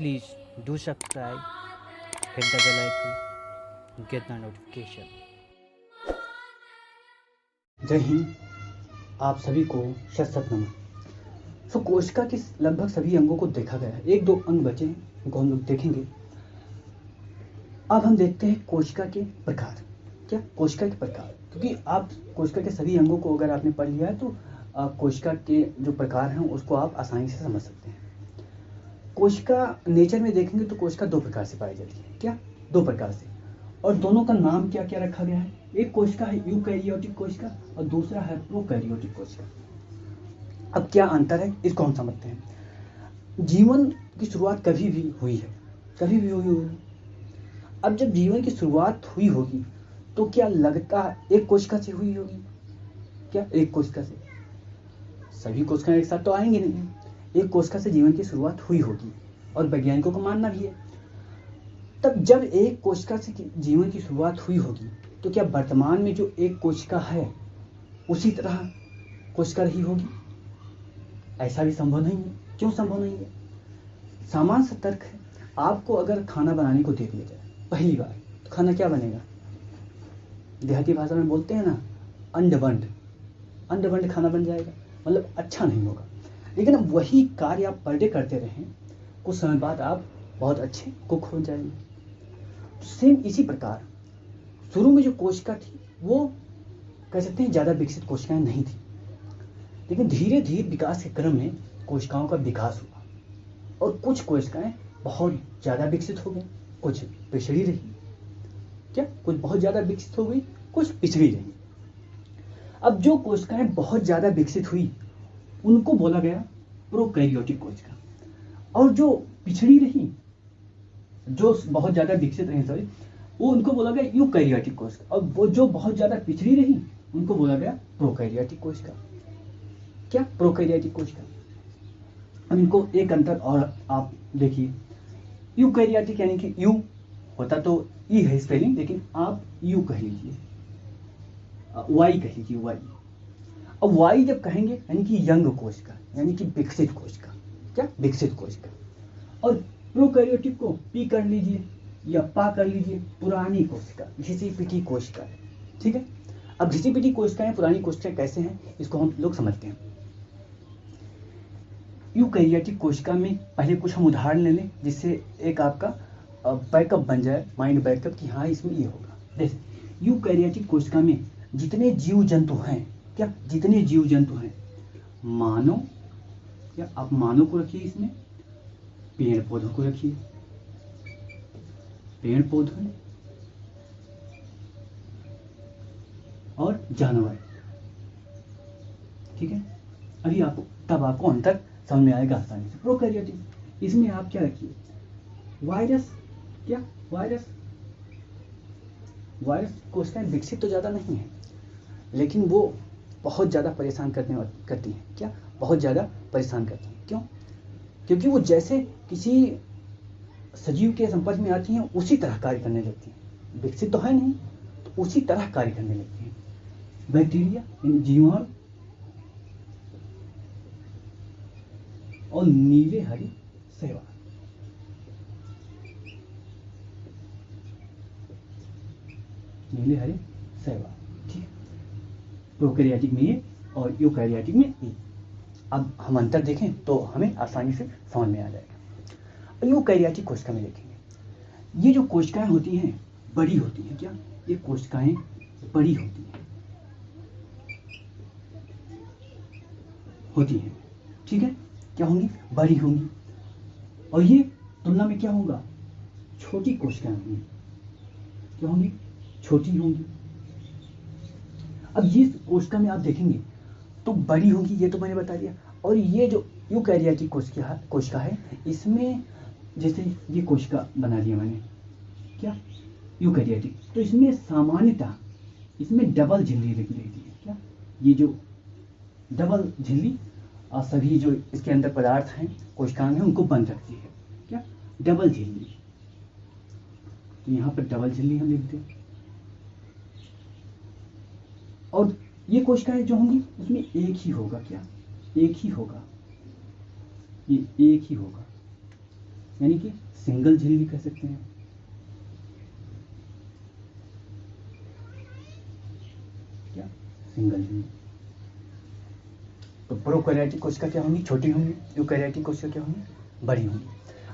Please do subscribe, hit the bell icon, get the notification. जय हिंद। आप सभी को शत शत नमन। कोशिका के लगभग सभी अंगों को देखा गया है। एक दो अंग बचे हैं, उनको हम लोग देखेंगे। अब हम देखते हैं कोशिका के प्रकार। क्या कोशिका के प्रकार, क्योंकि आप कोशिका के सभी अंगों को अगर आपने पढ़ लिया है तो कोशिका के जो प्रकार हैं उसको आप आसानी से समझ सकते हैं। कोशिका नेचर में देखेंगे तो कोशिका दो प्रकार से पाई जाती है। क्या? दो प्रकार से। और दोनों का नाम क्या क्या रखा गया है? एक कोशिका है यूकैरियोटिक कोशिका और दूसरा है प्रोकैरियोटिक कोशिका। अब क्या अंतर है इसको हम समझते हैं। जीवन की शुरुआत कभी भी हुई है, कभी भी हुई होगी। अब जब जीवन की शुरुआत हुई होगी तो क्या लगता है एक कोशिका से हुई होगी? क्या एक कोशिका से? सभी कोशिकाएं एक साथ तो आएंगी नहीं। एक कोशिका से जीवन की शुरुआत हुई होगी और वैज्ञानिकों का मानना भी है। तब जब एक कोशिका से जीवन की शुरुआत हुई होगी तो क्या वर्तमान में जो एक कोशिका है उसी तरह कोशिका रही होगी? ऐसा भी संभव नहीं है। क्यों संभव नहीं है? सामान्य सा तर्क है। आपको अगर खाना बनाने को दे दिया जाए पहली बार तो खाना क्या बनेगा? देहाती भाषा में बोलते हैं ना, अंडबंड। अंडबंड खाना बन जाएगा, मतलब अच्छा नहीं होगा। लेकिन अब वही कार्य आप पर डे करते रहें, कुछ समय बाद आप बहुत अच्छे कुक हो जाएंगे। सेम इसी प्रकार शुरू में जो कोशिका थी वो कह सकते हैं ज़्यादा विकसित कोशिकाएं नहीं थी, लेकिन धीरे धीरे विकास के क्रम में कोशिकाओं का विकास हुआ और कुछ कोशिकाएं बहुत ज़्यादा विकसित हो गई, कुछ पिछड़ी रही। क्या? कुछ बहुत ज़्यादा विकसित हो गई, कुछ पिछड़ी रही। अब जो कोशिकाएं बहुत ज़्यादा विकसित हुई उनको बोला गया प्रोकैरियोटिक कोशिका, और जो पिछड़ी रही, जो बहुत ज़्यादा विकसित रही सॉरी, वो उनको बोला गया यूकैरियोटिक कोशिका, और वो जो बहुत ज़्यादा पिछड़ी रही उनको बोला गया प्रोकैरियोटिक कोशिका। क्या? प्रोकैरियोटिक कोशिका। अब इनको एक अंतर और आप देखिए, यूकैरियोटिक यानी कि यू होता तो ई है स्पेलिंग, लेकिन आप यू कह लीजिए, वाई कह लीजिए, वाई। अब वाई जब कहेंगे यानी कि यंग कोशिका, यानी कि विकसित कोशिका। क्या? विकसित कोशिका। और प्रोकैरियोटिक को पी कर लीजिए या पा कर लीजिए, पुरानी कोशिका, घिसी पिटी कोशिका। ठीक है। अब घिसी पिटी कोशिकाएं, पुरानी कोशिकाएं कैसे हैं इसको हम लोग समझते हैं। यूकैरियोटिक कोशिका में पहले कुछ हम उदाहरण ले लें जिससे एक आपका बैकअप बन जाए, माइंड बैकअप कि हाँ इसमें ये होगा। जैसे यूकैरियोटिक कोशिका में जितने जीव जंतु हैं, क्या जितने जीव जंतु हैं, मानव, या आप मानव को रखिए, इसमें पेड़ पौधों को रखिए, पेड़ पौधों और जानवर। ठीक है। अभी आपको तब आपको अंतर समझ में आएगा आसानी से। प्रोकैरियोटिक, इसमें आप क्या रखिए, वायरस। क्या? वायरस। वायरस कोशिकाएं विकसित तो ज़्यादा नहीं है, लेकिन वो बहुत ज़्यादा परेशान करती हैं। क्या? बहुत ज़्यादा परेशान करती हैं। क्यों? क्योंकि वो जैसे किसी सजीव के संपर्क में आती हैं उसी तरह कार्य करने लगती हैं। विकसित तो है नहीं, तो उसी तरह कार्य करने लगती हैं। बैक्टीरिया यानी जीवाणु और नीले हरी शैवाल। नीले हरे शैवाल। ठीक है। प्रोकैरियोटिक में ये और यूकैरियोटिक में ये। अब हम अंतर देखें तो हमें आसानी से समझ में आ जाएगा। यूकैरियोटिक कोशिका में देखेंगे, ये जो कोशिकाएं होती हैं बड़ी होती हैं। क्या? ये कोशिकाएं बड़ी होती हैं। ठीक है। क्या होंगी? बड़ी होंगी। और ये तुलना में क्या होगा? छोटी कोशिकाएं होंगी। क्या होंगी? छोटी होंगी। अब ये कोशिका में आप देखेंगे तो बड़ी होंगी, ये तो मैंने बता दिया। और ये जो यूकैरियोटिक कोशिका है, इसमें जैसे ये कोशिका बना दिया मैंने, क्या? यूकैरियोटिक, तो इसमें सामान्यतः इसमें डबल झिल्ली रहती है। क्या? ये जो डबल झिल्ली सभी जो इसके अंदर पदार्थ हैं, कोशिकाएं हैं, उनको बंद रखती है। क्या? डबल झिल्ली। तो यहाँ पर डबल झिल्ली हम लिखते हैं। और ये कोशिकाएं जो होंगी उसमें एक ही होगा। क्या? एक ही होगा। ये एक ही होगा। यानी कि सिंगल झिल्ली कह सकते हैं। क्या? सिंगल झिल्ली। तो प्रोकैरियोटिक कोशिका क्या होंगी? छोटी होंगी। यूकैरियोटिक कोशिका क्या होंगी? बड़ी होंगी।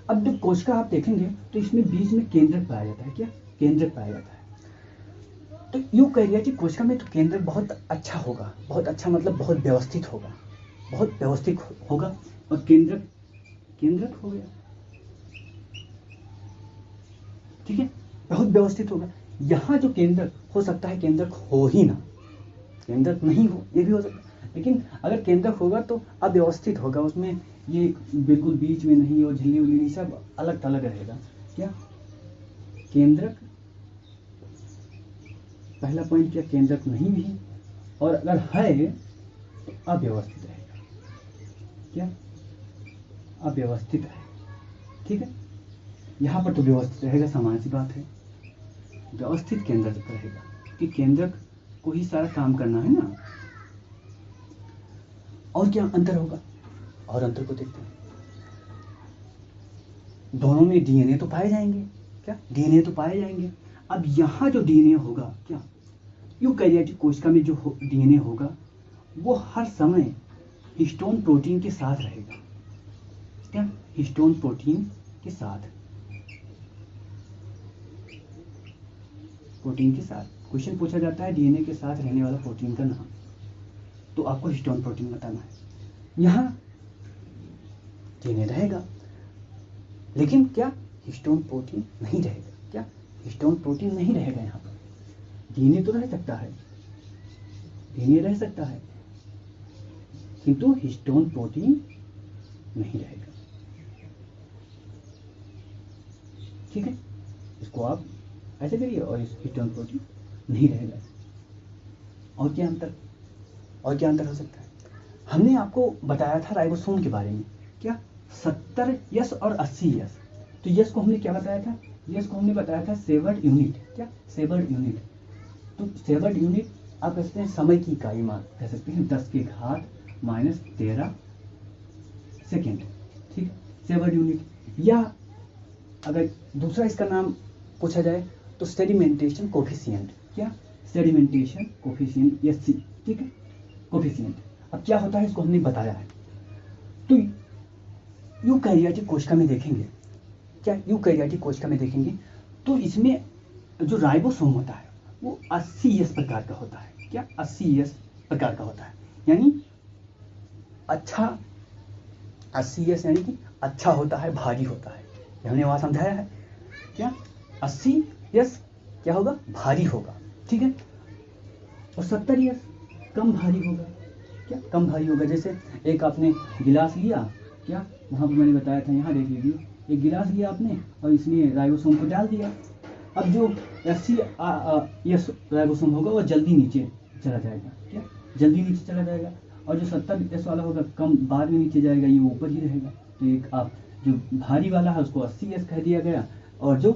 अब जब कोशिका आप देखेंगे तो इसमें बीच में केंद्रक पाया जाता है। क्या? केंद्रक पाया जाता है। तो यूकैरियोटिक कोशिका में तो केंद्रक बहुत अच्छा होगा, बहुत अच्छा मतलब बहुत व्यवस्थित होगा, बहुत व्यवस्थित होगा। और केंद्रक हो गया, ठीक है, बहुत व्यवस्थित होगा। यहाँ जो केंद्रक हो सकता है केंद्रक हो ही ना, केंद्रक नहीं हो, ये भी हो सकता है। लेकिन अगर केंद्रक होगा तो अव्यवस्थित होगा, उसमें ये बिल्कुल बीच में नहीं, और झिल्ली उल्ली सब अलग अलग रहेगा। क्या? केंद्रक, पहला पॉइंट क्या? केंद्रक नहीं भी, और अगर है तो अव्यवस्थित रहेगा। क्या? अव्यवस्थित है, ठीक है। यहाँ पर तो व्यवस्थित रहेगा, सामान्य सी बात है, व्यवस्थित केंद्रक रहेगा कि केंद्रक को ही सारा काम करना है ना। और क्या अंतर होगा? और अंतर को देखते हैं। दोनों में डीएनए तो पाए जाएंगे। क्या? डीएनए तो पाए जाएंगे। अब यहाँ जो डीएनए होगा, क्या? यूकैरियोटिक कोशिका में जो डीएनए होगा वो हर समय हिस्टोन प्रोटीन के साथ रहेगा। क्या? हिस्टोन प्रोटीन के साथ, प्रोटीन के साथ। क्वेश्चन पूछा जाता है डीएनए के साथ रहने वाला प्रोटीन का नाम, तो आपको हिस्टोन प्रोटीन बताना है। यहाँ डीएनए रहेगा, लेकिन क्या? हिस्टोन प्रोटीन नहीं रहेगा। क्या? हिस्टोन प्रोटीन नहीं रहेगा। यहाँ पर डीएनए तो रह सकता है, डीएनए रह सकता है, किंतु हिस्टोन प्रोटीन नहीं रहेगा। ठीक है, इसको आप ऐसे करिए, और इस हिस्टोन प्रोटीन नहीं रहेगा। और क्या अंतर, और क्या अंतर हो सकता है? हमने आपको बताया था राइबोसोम के बारे में। क्या? 70 यस और 80 यस। तो यस को हमने क्या बताया था? यस को हमने बताया था सेवर्ड यूनिट। क्या? Savoured unit. तो सेवर्ड यूनिट आप कह सकते हैं समय की इकाई मान कह सकते हैं, 10 की घात -13 सेकेंड। ठीक, सेवर्ड यूनिट। या अगर दूसरा इसका नाम पूछा जाए तो सेडिमेंटेशन कोफिशिएंट। क्या? सेडिमेंटेशन कोफिशिएंट, या सी, ठीक है, कोफिशिएंट। अब क्या होता है इसको हमने बताया है। तो यूकैरियोटिक कोशिका में देखेंगे, क्या? यूकैरियोटिक कोशिका में देखेंगे तो इसमें जो राइबोसोम होता है वो 80S प्रकार का होता है। क्या? 80S प्रकार का होता है, यानी अच्छा, 80S यानी कि अच्छा होता है, भारी होता है। हमने वहां समझाया है। क्या? 80S क्या होगा? भारी होगा, ठीक है। और 70S कम भारी होगा। क्या? कम भारी होगा। जैसे एक आपने गिलास लिया, क्या? वहां पर मैंने बताया था, यहाँ देख लीजिए, एक गिलास लिया आपने और इसमें राइबोसोम को डाल दिया। अब जो 80S राइबोसोम होगा वो जल्दी नीचे चला जाएगा। क्या? जल्दी नीचे चला जाएगा। और जो 70S वाला होगा कम बाद में नीचे जाएगा, ये ऊपर ही रहेगा। तो एक आप जो भारी वाला है उसको 80S कह दिया गया, और जो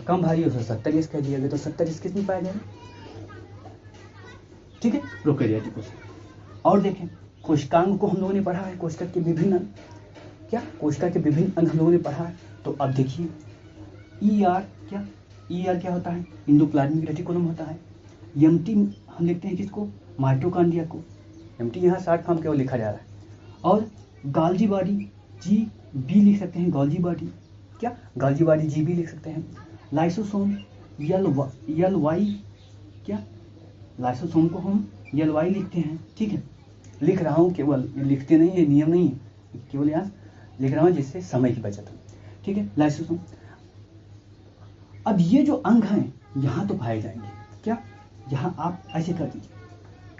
कम भारी है उसको 70S कह दिया गया। तो 70S कितनी पाया जाएगा? ठीक है, प्रोकैरियोटिक कोशिका। और देखें, कोशिकांग को हम लोगों ने पढ़ा है, कोशिका के विभिन्न अंग। क्या? कोशिका के विभिन्न अंग हम लोगों ने पढ़ा है। तो अब देखिए ER, क्या? ER क्या होता है? एंडोप्लाज्मिक रेटिकुलम होता है। एम्टी हम लिखते हैं किसको? माइटोकॉन्ड्रिया को। एम्टी यहाँ शॉर्ट फॉर्म केवल लिखा जा रहा है। और गाल्जी बॉडी, GB लिख सकते हैं, गाल्जी बॉडी। क्या? गाल्जी बॉडी GB लिख सकते हैं। लाइसोसोम LY, क्या? लाइसोसोम को हम LY लिखते हैं, ठीक है। लिख रहा हूँ, केवल लिखते नहीं, ये नियम नहीं है, केवल यहाँ लिख रहा हूँ जिससे समय की बचत हो, ठीक है। लाइसोसोम। अब ये जो अंग हैं यहाँ तो पाए जाएंगे। क्या? यहाँ आप ऐसे कर दीजिए,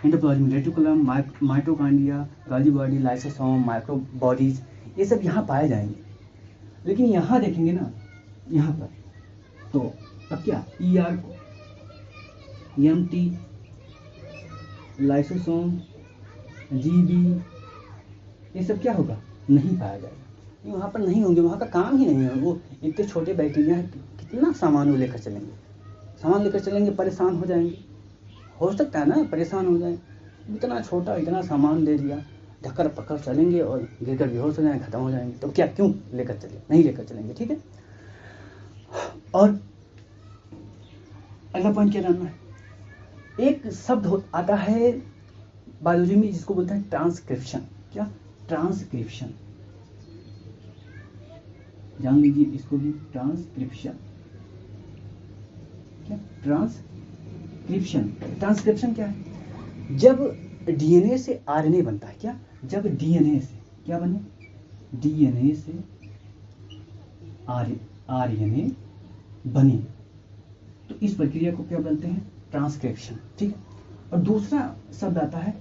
endoplasmic reticulum, mitochondria, गाल्जी body, lysosome, micro bodies, ये सब यहाँ पाए जाएंगे। लेकिन यहाँ देखेंगे ना, यहाँ पर तो अब क्या? ER को, MT, लाइसोसोम, GB, ये सब क्या होगा? नहीं पाया जाएगा। वहाँ पर नहीं होंगे, वहाँ का काम ही नहीं है। वो इतने छोटे बैक्टीरिया है, कितना सामान वो लेकर चलेंगे? सामान लेकर चलेंगे, परेशान हो जाएंगे। हो सकता है ना परेशान हो जाए, इतना छोटा इतना सामान दे दिया, धक्कर पकड़ चलेंगे और गिरकर बेहोश हो जाएंगे, खत्म हो जाएंगे। तो क्या, क्यों लेकर चले, नहीं लेकर चलेंगे, ठीक है। और अगला पॉइंट क्या जानना है, एक शब्द आता है बायोलॉजी में जिसको बोलते हैं ट्रांसक्रिप्शन। क्या, ट्रांसक्रिप्शन, जान लीजिए इसको भी, ट्रांसक्रिप्शन। क्या, ट्रांसक्रिप्शन। ट्रांसक्रिप्शन क्या है, जब डीएनए से आरएनए बनता है। क्या, जब डीएनए से क्या बने, डीएनए से आरएनए बने, तो इस प्रक्रिया को क्या बोलते हैं, ट्रांसक्रिप्शन, ठीक है। और दूसरा शब्द आता है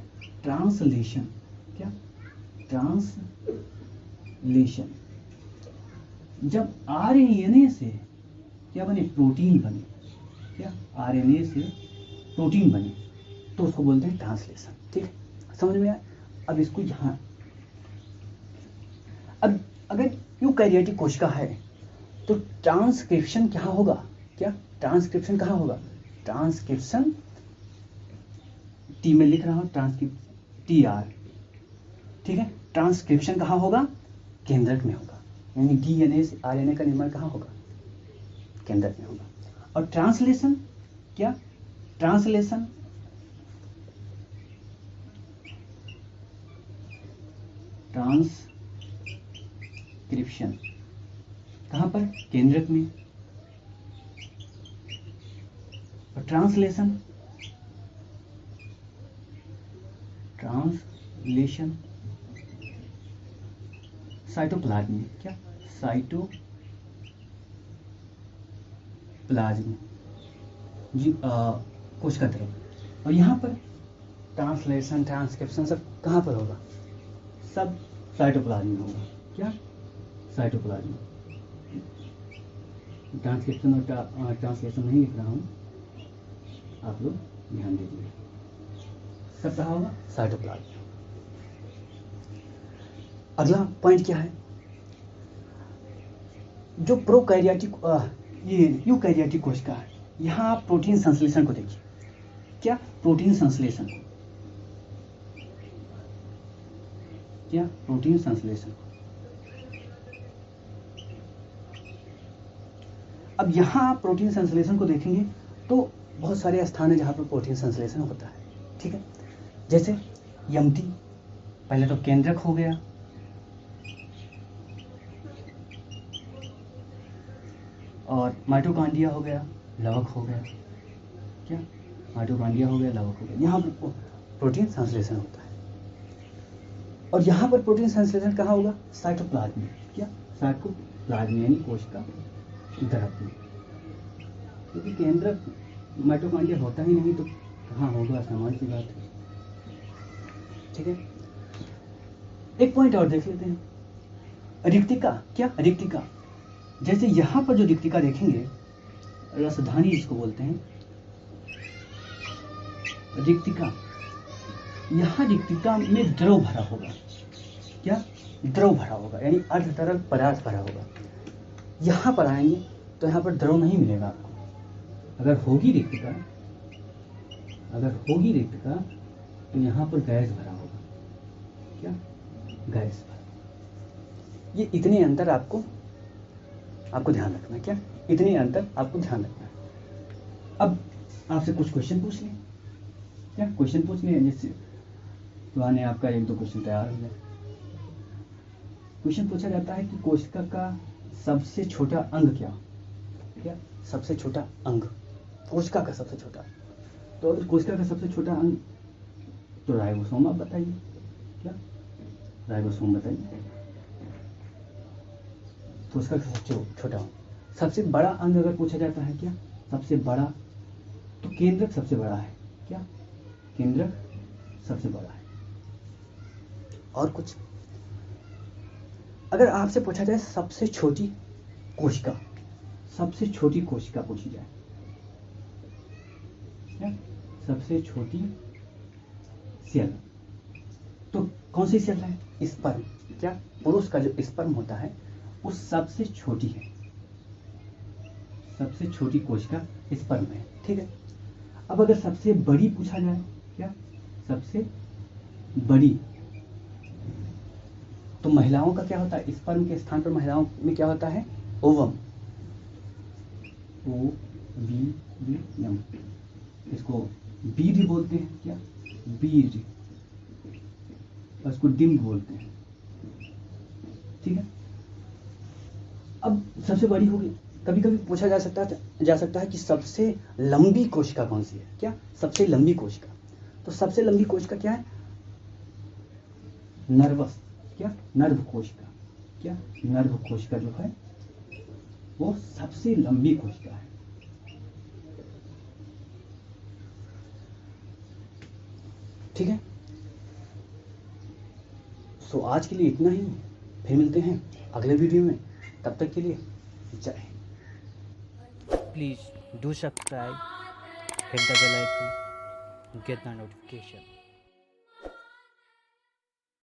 ट्रांसलेशन। क्या, ट्रांसलेशन, जब आरएनए से क्या बने, प्रोटीन बने। क्या, आरएनए से प्रोटीन बने तो उसको बोलते हैं ट्रांसलेशन, ठीक है। समझ में आया। अब इसको यहाँ, अब अगर यूकैरियोटिक कोशिका है तो ट्रांसक्रिप्शन कहाँ होगा, क्या, ट्रांसक्रिप्शन कहाँ होगा, ट्रांसक्रिप्शन टी में लिख रहा हूं, ट्रांसक्रिप्ट TR, ठीक है। ट्रांसक्रिप्शन कहाँ होगा, केंद्रक में होगा, यानी डीएनए से आरएनए का निर्माण कहाँ होगा, केंद्रक में होगा। और ट्रांसलेशन, क्या, ट्रांसलेशन ट्रांसक्रिप्शन कहाँ पर, केंद्रक में। और ट्रांसलेशन साइटोप्लाज्म में। क्या, साइटोप्लाज्म जी, कोशिका तरफ। और यहाँ पर ट्रांसलेशन, ट्रांसक्रिप्शन सब कहाँ पर होगा, सब साइटोप्लाज्म में होगा। क्या, साइटोप्लाज्म। ट्रांसक्रिप्शन और ट्रांसलेशन नहीं लिख रहा हूँ, आप लोग ध्यान दीजिए, सब कहाँ होगा, साइटोप्लाज्म। अगला पॉइंट क्या है, जो प्रोकैरियोटिक ये यूकैरियोटिक कोशिका है, यहाँ आप प्रोटीन संश्लेषण को देखिए। क्या, प्रोटीन संश्लेषण, क्या, प्रोटीन संश्लेषण। अब यहाँ आप प्रोटीन संश्लेषण को देखेंगे तो बहुत सारे स्थान है जहाँ पर प्रोटीन संश्लेषण होता है, ठीक है। जैसे यमती, पहले तो केंद्रक हो गया, और माइटोकॉन्ड्रिया हो गया, लवक हो गया। क्या, माइटोकॉन्ड्रिया हो गया, लवक हो गया, यहाँ पर प्रोटीन संश्लेषण होता है। और यहाँ पर प्रोटीन संश्लेषण कहाँ होगा, साइटोप्लाज्म में। क्या, साइटोप्लाज्म यानी कोशिका गर्भ में, क्योंकि केंद्रक माइटोकॉन्ड्रिया होता ही नहीं तो कहाँ होगा, सामान्य सी बात है, ठीक है। एक पॉइंट और देख लेते हैं, रिक्तिका। क्या, रिक्तिका, जैसे यहाँ पर जो रिक्तिका देखेंगे, रसधानी जिसको बोलते हैं, रिक्तिका, यहाँ रिक्तिका में द्रव भरा होगा। क्या, द्रव भरा होगा, यानी अर्ध तरल पदार्थ भरा होगा। यहाँ पर आएंगे तो यहाँ पर द्रव नहीं मिलेगा आपको। अगर होगी रिक्तिका तो यहाँ पर गैस भरा होगा। क्या, गैस भरा। ये इतने अंतर आपको ध्यान रखना है। क्या, इतने अंतर आपको ध्यान रखना है। अब आपसे कुछ क्वेश्चन पूछ लें। क्या, क्वेश्चन पूछ लें, जैसे पुराने आपका 1-2 क्वेश्चन तैयार हो जाए। क्वेश्चन पूछा जाता है कि कोशिका का सबसे छोटा अंग क्या। क्या, सबसे छोटा अंग, कोशिका का सबसे छोटा। तो अगर कोशिका का सबसे छोटा अंग तो राइबोसोम, आप बताइए। क्या, राइबोसोम बताइए। कोशिका का सबसे छोटा अंग। सबसे बड़ा अंग अगर पूछा जाता है, क्या, सबसे बड़ा, तो केंद्रक सबसे बड़ा है। क्या, केंद्रक सबसे बड़ा है। और कुछ अगर आपसे पूछा जाए सबसे छोटी कोशिका पूछी जाए, क्या, सबसे छोटी सेल, तो कौन सी सेल है, स्पर्म। क्या, पुरुष का जो स्पर्म होता है वो सबसे छोटी है, सबसे छोटी कोशिका स्पर्म है, ठीक है। अब अगर सबसे बड़ी पूछा जाए, क्या, सबसे बड़ी महिलाओं का क्या होता है, स्पर्म के स्थान पर महिलाओं में क्या होता है, ovum, O B B M, इसको बीज बोलते हैं, क्या, बीज, और इसको डिम्ब बोलते हैं। ठीक है, अब सबसे बड़ी होगी, कभी कभी पूछा जा सकता है कि सबसे लंबी कोशिका कौन सी है, क्या, सबसे लंबी कोशिका। तो सबसे लंबी कोशिका क्या है, नर्वस, क्या, नर्व कोशिका, क्या, नर्व कोशिका जो है वो सबसे लंबी कोशिका है। ठीक है, सो आज के लिए इतना ही, फिर मिलते हैं अगले वीडियो में, तब तक के लिए जय Hind. Please do subscribe, hit the bell icon, get the notification.